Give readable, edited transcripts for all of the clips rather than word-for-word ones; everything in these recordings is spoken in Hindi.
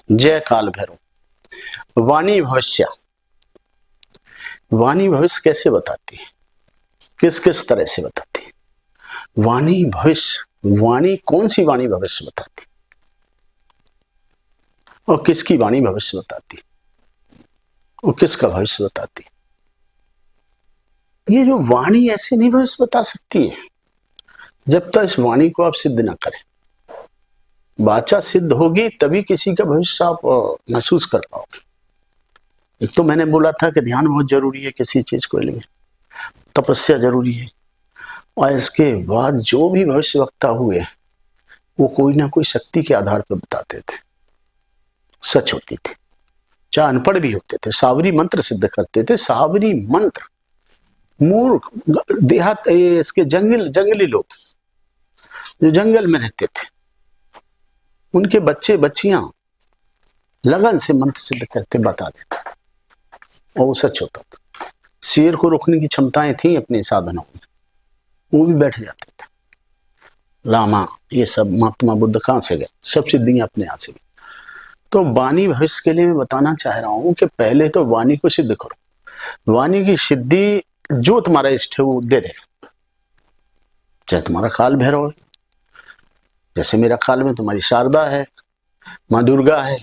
जय काल भैरव। वाणी भविष्य, वाणी भविष्य कैसे बताती है, किस किस तरह से बताती है? वाणी भविष्य, वाणी कौन सी वाणी भविष्य बताती और किसकी वाणी भविष्य बताती और किसका भविष्य बताती? ये जो वाणी ऐसे नहीं भविष्य बता सकती है जब तक इस वाणी को आप सिद्ध ना करें। वाचा सिद्ध होगी तभी किसी का भविष्य आप महसूस कर पाओगे। एक तो मैंने बोला था कि ध्यान बहुत जरूरी है किसी चीज को लिए, तपस्या जरूरी है, और इसके बाद जो भी भविष्यवक्ता हुए वो कोई ना कोई शक्ति के आधार पर बताते थे, सच होती थी, चाहे अनपढ़ भी होते थे। सावरी मंत्र सिद्ध करते थे, सावरी मंत्र। मूर्ख देहात इसके जंगली लोग जो जंगल में रहते थे, उनके बच्चे बच्चियां लगन से मंत्र सिद्ध करते बता देते और वो सच होता था। शेर को रोकने की क्षमताएं थी अपने साधनों में, वो भी बैठ जाते थे। रामा ये सब महात्मा बुद्ध कहां से गए, सब सिद्धियां अपने यहां से गई। तो वाणी भविष्य के लिए मैं बताना चाह रहा हूं कि पहले तो वाणी को सिद्ध करो। वाणी की सिद्धि जो तुम्हारा इष्ट है वो दे देगा। चाहे तुम्हारा काल भैरव है, जैसे मेरा काल में तुम्हारी शारदा है, माँ दुर्गा है।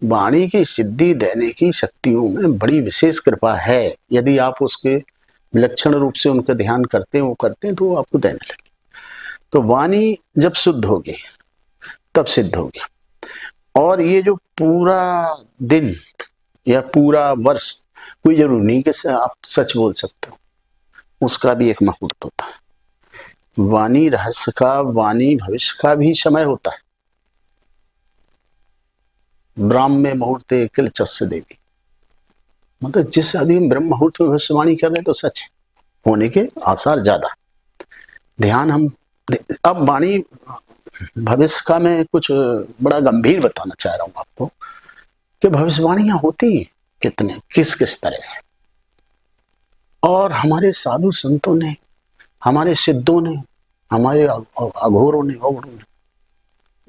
वाणी की सिद्धि देने की शक्तियों में बड़ी विशेष कृपा है। यदि आप उसके विलक्षण रूप से उनका ध्यान करते हैं, वो करते हैं, तो वो आपको देने लगे। तो वाणी जब शुद्ध होगी तब सिद्ध होगी। और ये जो पूरा दिन या पूरा वर्ष, कोई जरूरी नहीं कि आप सच बोल सकते हो, उसका भी एक मुहूर्त होता है। वाणी रहस्य का, वाणी भविष्य का भी समय होता है। ब्राह्म मुहूर्ते किल चस्य देवी, मतलब जिस आदमी ब्रह्म मुहूर्त में भविष्यवाणी कर रहे हैं तो सच होने के आसार ज्यादा। ध्यान हम अब वाणी भविष्य का मैं कुछ बड़ा गंभीर बताना चाह रहा हूं आपको कि भविष्यवाणियां होती कितने किस किस तरह से, और हमारे साधु संतों ने, हमारे सिद्धों ने, हमारे अघोरों ने, औरों ने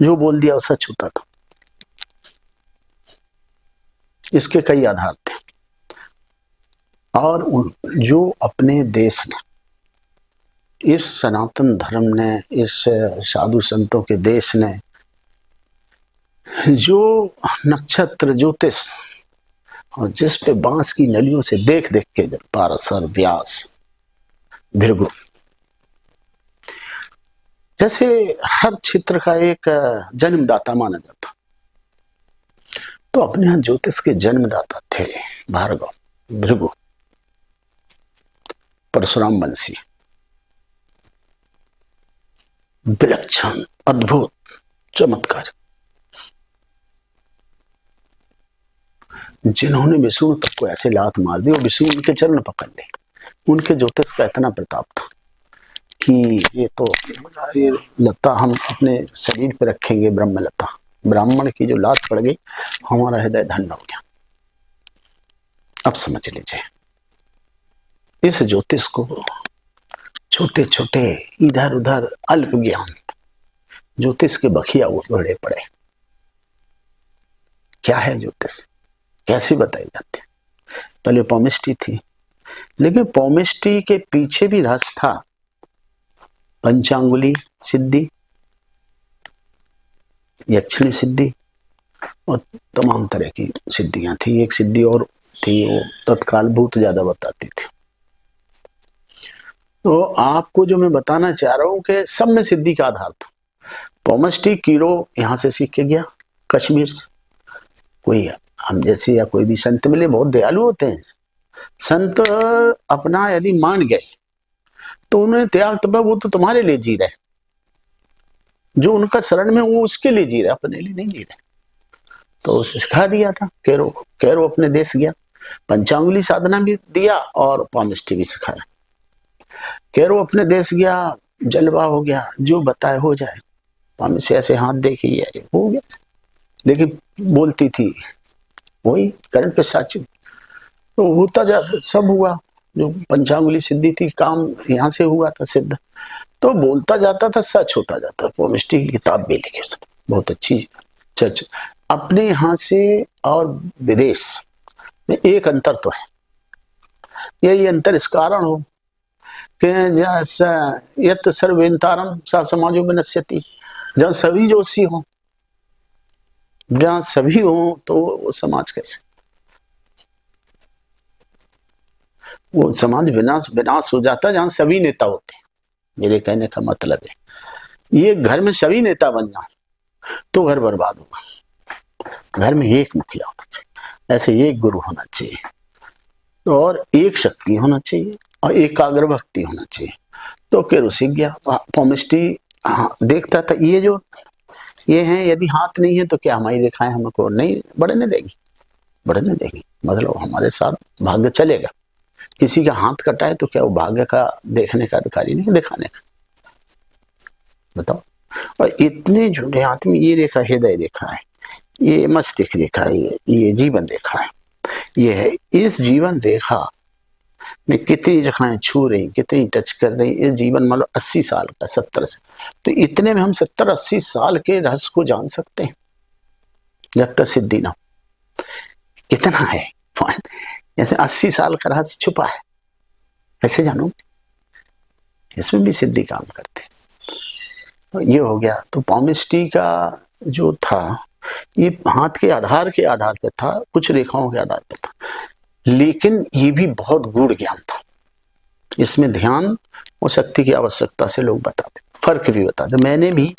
जो बोल दिया वो सच होता था। इसके कई आधार थे। और जो अपने देश ने, इस सनातन धर्म ने, इस साधु संतों के देश ने जो नक्षत्र ज्योतिष और जिस पे बांस की नलियों से देख देख के पाराशर, व्यास, भृगु, जैसे हर क्षेत्र का एक जन्मदाता माना जाता, तो अपने यहां ज्योतिष के जन्मदाता थे भार्गव, भृगु, परशुराम वंशी। विलक्षण, अद्भुत, चमत्कार, जिन्होंने विष्णु तक को ऐसे लात मार दी और विष्णु उनके चरण पकड़ ले। उनके ज्योतिष का इतना प्रताप था कि ये तो ये लता हम अपने शरीर पे रखेंगे, ब्रह्म लता। ब्राह्मण की जो लात पड़ गई, हमारा हृदय धन्य हो गया। अब समझ लीजिए, इस ज्योतिष को छोटे छोटे इधर उधर अल्प ज्ञान ज्योतिष के बखिया उड़े पड़े। क्या है ज्योतिष, कैसे बताई जाती है? पहले पौमिष्टि थी, लेकिन पौमिष्टि के पीछे भी रहस्य था। पंचांगुली सिद्धि, यक्षिणी सिद्धि और तमाम तरह की सिद्धियां थी। एक सिद्धि और थी, वो तत्काल भूत ज्यादा बताती थी। तो आपको जो मैं बताना चाह रहा हूं कि सब में सिद्धि का आधार था। पौमिष्टि कीरो यहां से सीख के गया, कश्मीर से। कोई हम जैसे या कोई भी संत मिले, बहुत दयालु होते हैं संत। अपना यदि मान गए तो उन्हें त्याग तब वो तो तुम्हारे लिए जी रहे, जो उनका शरण में वो उसके लिए जी रहे, अपने लिए नहीं जी रहे। तो सिखा दिया था। कैरो अपने देश गया, पंचांगुली साधना भी दिया और पौमिष्टि भी सिखाया। कैरो अपने देश गया, जलवा हो गया, जो बताए हो जाए। पौमिष्टि ऐसे हाथ देखी है, हो गया। लेकिन बोलती थी वही कर्ण पे साची। तो होता जा सब हुआ, जो पंचांगुली सिद्धि थी, काम यहाँ से हुआ था सिद्ध। तो बोलता जाता था, सच होता जाता। पौमिष्टि की किताब भी लिखी, बहुत अच्छी चर्च। अपने यहाँ से और विदेश में एक अंतर तो है। यही अंतर इस कारण हो कि जैसा यत सर्वेंतारम सा समाजो विनश्यति, जहाँ सभी जोशी हो, जहाँ सभी हो तो वो समाज कैसे, वो समाज विनाश हो जाता है जहाँ सभी नेता होते हैं। मेरे कहने का मतलब है ये घर में सभी नेता बन जाए तो घर बर्बाद होगा। घर में एक मुखिया होना चाहिए, ऐसे एक गुरु होना चाहिए और एक शक्ति होना चाहिए और एकाग्र भक्ति होना चाहिए। तो केरोसिन गया पॉमिस्ट्री देखता था ये हैं, यदि हाथ नहीं है तो क्या हमारी रेखाएं हमको नहीं बढ़ने देगी। मतलब हमारे साथ भाग्य चलेगा। किसी का हाथ कटा है तो क्या वो भाग्य का देखने का अधिकारी नहीं, दिखाने का, बताओ। और इतने झूठे हाथ में ये रेखा हृदय रेखा है, ये मस्तिष्क रेखा है, ये जीवन रेखा है। ये है इस जीवन रेखा में कितनी रेखाएं छू रही, कितनी टच कर रही। ये जीवन मान लो 80 साल का, 70 से, तो इतने में हम 70-80 साल के रहस्य को जान सकते हैं जब तक सिद्धि ना हो। कितना है जैसे 80 साल का रहस्य छुपा है, कैसे जानो? इसमें भी सिद्धि काम करते हैं। तो ये हो गया। तो पॉमिस्ट्री का जो था ये हाथ के आधार पे था, कुछ रेखाओं के आधार पे था, लेकिन ये भी बहुत गूढ़ ज्ञान था। इसमें ध्यान और शक्ति की आवश्यकता से लोग बताते, फर्क भी बताते। मैंने भी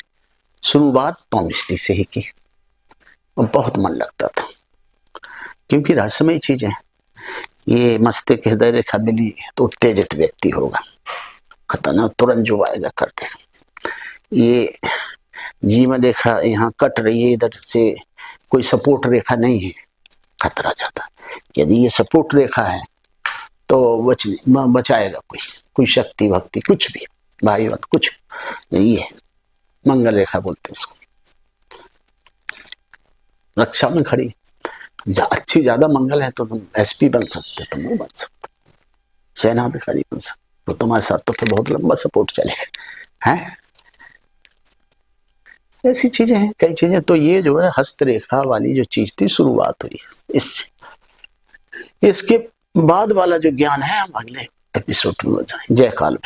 शुरुआत पॉमिस्ट्री से ही की और बहुत मन लगता था, क्योंकि रहस्यमय चीजें, ये मस्तिष्क हृदय रेखा मिली तो उत्तेजित व्यक्ति होगा, खतरनाक, तुरंत जो आएगा कर देगा। ये जीवन रेखा यहाँ कट रही है, इधर से कोई सपोर्ट रेखा नहीं है, खतरा जाता है। यदि ये सपोर्ट रेखा है तो बचाएगा कोई शक्ति भक्ति, कुछ भी भाई बहन, कुछ यही है। मंगल रेखा बोलते हैं इसको। रक्षा में खड़ी अच्छी ज्यादा मंगल है तो तुम एसपी बन सकते, तुम वो बन सकते, सेना अधिकारी बन सकते, तो तुम्हारे साथ तो फिर बहुत लंबा सपोर्ट चलेगा, है। ऐसी चीजें हैं, कई चीजें। तो ये जो है हस्तरेखा वाली जो चीज थी, शुरुआत हुई इससे। इसके बाद वाला जो ज्ञान है हम अगले एपिसोड में बताएं। जय काल।